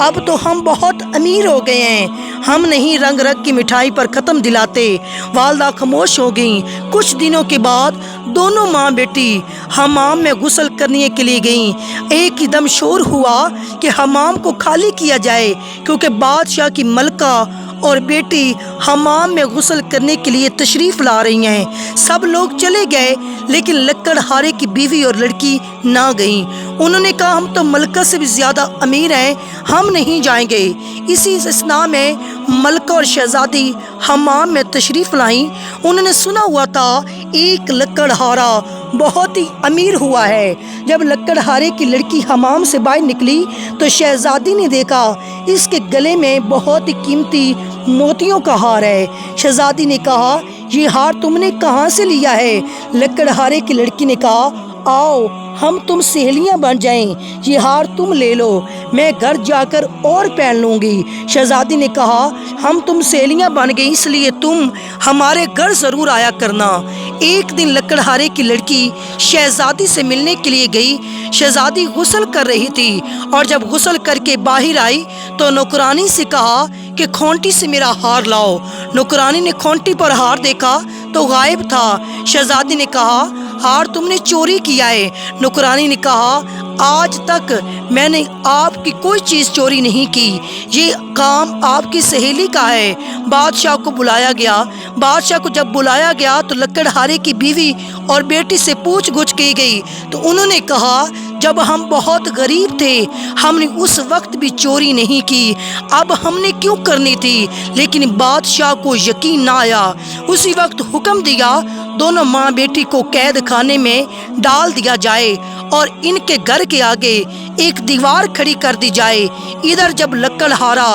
اب تو ہم بہت امیر ہو گئے ہیں، ہم نہیں رنگ رنگ کی مٹھائی پر ختم دلاتے۔ والدہ خاموش ہو گئیں۔ کچھ دنوں کے بعد دونوں ماں بیٹی حمام میں غسل کرنے کے لیے گئیں۔ ایک ہی دم شور ہوا کہ حمام کو خالی کیا جائے، کیونکہ بادشاہ کی ملکہ اور بیٹی حمام میں غسل کرنے کے لیے تشریف لا رہی ہیں۔ سب لوگ چلے گئے، لیکن لکڑہارے کی بیوی اور لڑکی نہ گئیں۔ انہوں نے کہا ہم تو ملکہ سے بھی زیادہ امیر ہیں، ہم نہیں جائیں گے۔ اسی اثناء میں ملکہ اور شہزادی حمام میں تشریف لائیں۔ انہوں نے سنا ہوا تھا ایک لکڑہارا بہت ہی امیر ہوا ہے۔ جب لکڑہارے کی لڑکی حمام سے باہر نکلی تو شہزادی نے دیکھا اس کے گلے میں بہت ہی قیمتی موتیوں کا ہار ہے۔ شہزادی نے کہا یہ ہار تم نے کہاں سے لیا ہے؟ لکڑہارے کی لڑکی نے کہا آؤ ہم تم سہیلیاں بن جائیں، یہ ہار تم لے لو، میں گھر جا کر اور پہن لوں گی۔ شہزادی نے کہا ہم تم سہیلیاں بن گئی، اس لیے تم ہمارے گھر ضرور آیا کرنا۔ ایک دن لکڑہارے کی لڑکی شہزادی سے ملنے کے لیے گئی۔ شہزادی غسل کر رہی تھی اور جب غسل کر کے باہر آئی تو نوکرانی سے کہا کہ کھونٹی سے میرا ہار لاؤ۔ نوکرانی نے کھونٹی پر ہار دیکھا تو غائب تھا۔ شہزادی نے کہا ہار تم نے چوری کیا ہے۔ نوکرانی نے کہا آج تک میں نے آپ کی کوئی چیز چوری نہیں کی، یہ کام آپ کی سہیلی کا ہے۔ بادشاہ کو بلایا گیا۔ بادشاہ کو جب بلایا گیا تو لکڑہارے کی بیوی اور بیٹی سے پوچھ گچھ کی گئی تو انہوں نے کہا جب ہم بہت غریب تھے ہم نے اس وقت بھی چوری نہیں کی، اب ہم نے کیوں کرنی تھی؟ لیکن بادشاہ کو یقین نہ آیا۔ اسی وقت حکم دیا دونوں ماں بیٹی کو قید خانے میں ڈال دیا جائے اور ان کے گھر کے آگے ایک دیوار کھڑی کر دی جائے۔ ادھر جب لکڑہارا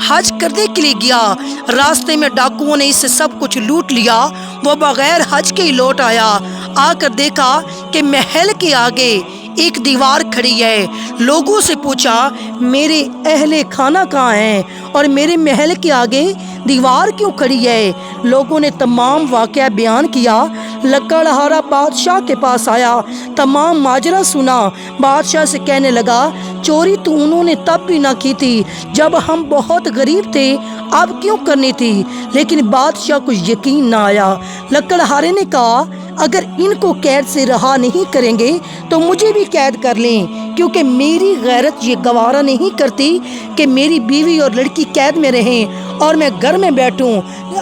حج کرنے کے لیے گیا، راستے میں ڈاکوؤں نے اسے سب کچھ لوٹ لیا۔ وہ بغیر حج کے ہی لوٹ آیا۔ آ کر دیکھا کہ محل کے آگے ایک دیوار کھڑی ہے۔ لوگوں سے پوچھا میرے اہل خانہ کہاں ہیں اور میرے محل کے آگے دیوار کیوں کھڑی ہے؟ لوگوں نے تمام واقعہ بیان کیا۔ لکڑہارا بادشاہ کے پاس آیا، تمام ماجرا سنا۔ بادشاہ سے کہنے لگا چوری تو انہوں نے تب بھی نہ کی تھی جب ہم بہت غریب تھے، اب کیوں کرنی تھی؟ لیکن بادشاہ کو یقین نہ آیا۔ لکڑہارے نے کہا اگر ان کو قید سے رہا نہیں کریں گے تو مجھے بھی قید کر لیں، کیونکہ میری غیرت یہ گوارا نہیں کرتی کہ میری بیوی اور لڑکی قید میں رہیں اور میں گھر میں بیٹھوں۔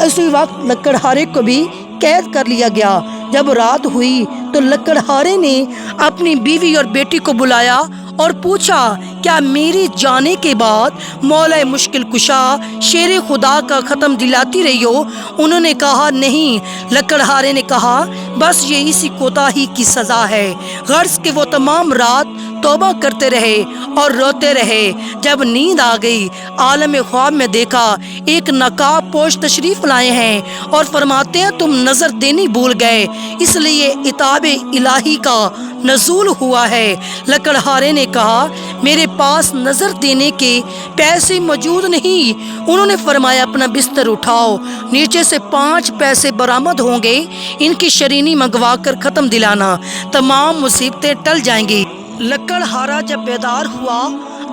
اسی وقت لکڑہارے کو بھی قید کر لیا گیا۔ جب رات ہوئی تو لکڑہارے نے اپنی بیوی اور بیٹی کو بلایا اور پوچھا کیا میری جانے کے بعد مولا مشکل کشا شیر خدا کا ختم دلاتی رہی ہو؟ انہوں نے کہا نہیں۔ لکڑہارے نے کہا بس یہ اسی کوتاہی کی سزا ہے۔ غرض کہ وہ تمام رات توبہ کرتے رہے اور روتے رہے۔ جب نیند آ گئی عالم خواب میں دیکھا ایک نقاب پوش تشریف لائے ہیں اور فرماتے ہیں تم نظر دینی بھول گئے، اس لیے عتاب الہی کا نزول ہوا ہے۔ لکڑہارے نے کہا میرے پاس نظر دینے کے پیسے موجود نہیں۔ انہوں نے فرمایا اپنا بستر اٹھاؤ، نیچے سے 5 پیسے برآمد ہوں گے، ان کی شرینی منگوا کر ختم دلانا، تمام مصیبتیں ٹل جائیں گی۔ لکڑہارا جب بیدار ہوا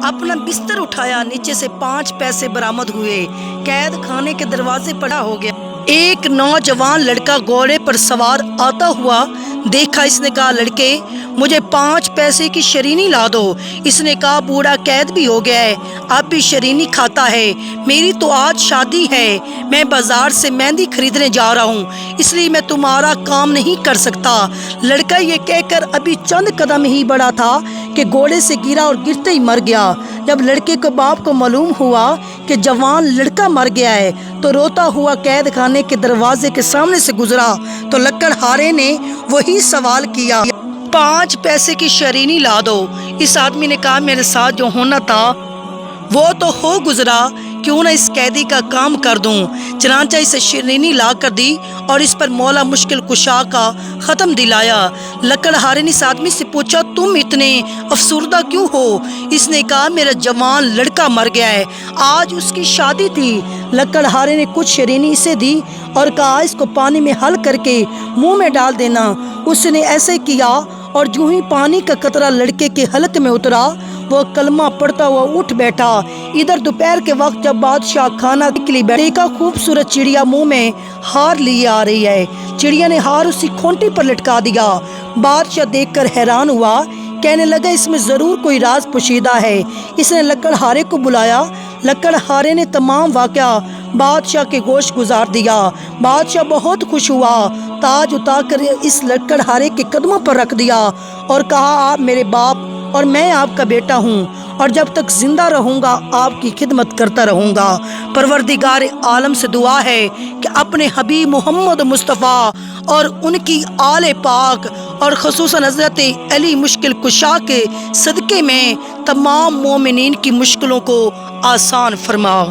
اپنا بستر اٹھایا، نیچے سے 5 پیسے برآمد ہوئے، قید خانے کے دروازے پڑا ہو گیا۔ ایک نوجوان لڑکا گھوڑے پر سوار آتا ہوا دیکھا۔ اس نے کہا لڑکے مجھے 5 پیسے کی شرینی لا دو۔ اس نے کہا بوڑھا قید بھی ہو گیا ہے، اب بھی شرینی کھاتا ہے، میری تو آج شادی ہے، میں بازار سے مہندی خریدنے جا رہا ہوں، اس لیے میں تمہارا کام نہیں کر سکتا۔ لڑکا یہ کہہ کر ابھی چند قدم ہی بڑھا تھا کہ گھوڑے سے گرا اور گرتے ہی مر گیا۔ جب لڑکے کے باپ کو معلوم ہوا کہ جوان لڑکا مر گیا ہے تو روتا ہوا قید خانے کے دروازے کے سامنے سے گزرا تو لکڑہارے نے وہی سوال کیا 5 پیسے کی شرینی لا دو۔ اس آدمی نے کہا میرے ساتھ جو ہونا تھا وہ تو ہو گزرا، کیوں نہ اس قیدی کا کام کر دوں۔ چنانچہ اسے شرینی لا کر دی اور اس پر مولا مشکل کشا کا ختم دلایا۔ لکڑہارے نے اس آدمی سے پوچھا تم اتنے افسردہ کیوں ہو؟ اس نے کہا میرا جوان لڑکا مر گیا ہے، آج اس کی شادی تھی۔ لکڑہارے نے کچھ شرینی اسے دی اور کہا اس کو پانی میں حل کر کے منہ میں ڈال دینا۔ اس نے ایسے کیا اور جو ہی پانی کا قطرہ لڑکے کے حلق میں اترا وہ کلمہ پڑھتا ہوا اٹھ بیٹھا۔ ادھر دوپہر کے وقت جب بادشاہ کھانا کے لیے بیٹھا، دیکھا خوبصورت چڑیا منہ میں ہار لیے آ رہی ہے۔ چڑیا نے ہار اسی کھونٹی پر لٹکا دیا۔ بادشاہ دیکھ کر حیران ہوا، کہنے لگا اس میں ضرور کوئی راز پوشیدہ ہے۔ اس نے لکڑہارے کو بلایا۔ لکڑہارے نے تمام واقعہ بادشاہ کے گوش گزار دیا۔ بادشاہ بہت خوش ہوا، تاج اتار کر اس لکڑہارے کے قدموں پر رکھ دیا اور کہا آپ میرے باپ اور میں آپ کا بیٹا ہوں اور جب تک زندہ رہوں گا آپ کی خدمت کرتا رہوں گا۔ پروردگار عالم سے دعا ہے کہ اپنے حبیب محمد مصطفیٰ اور ان کی آل پاک اور خصوصاً حضرت علی مشکل کشا کے صدقے میں تمام مومنین کی مشکلوں کو آسان فرما۔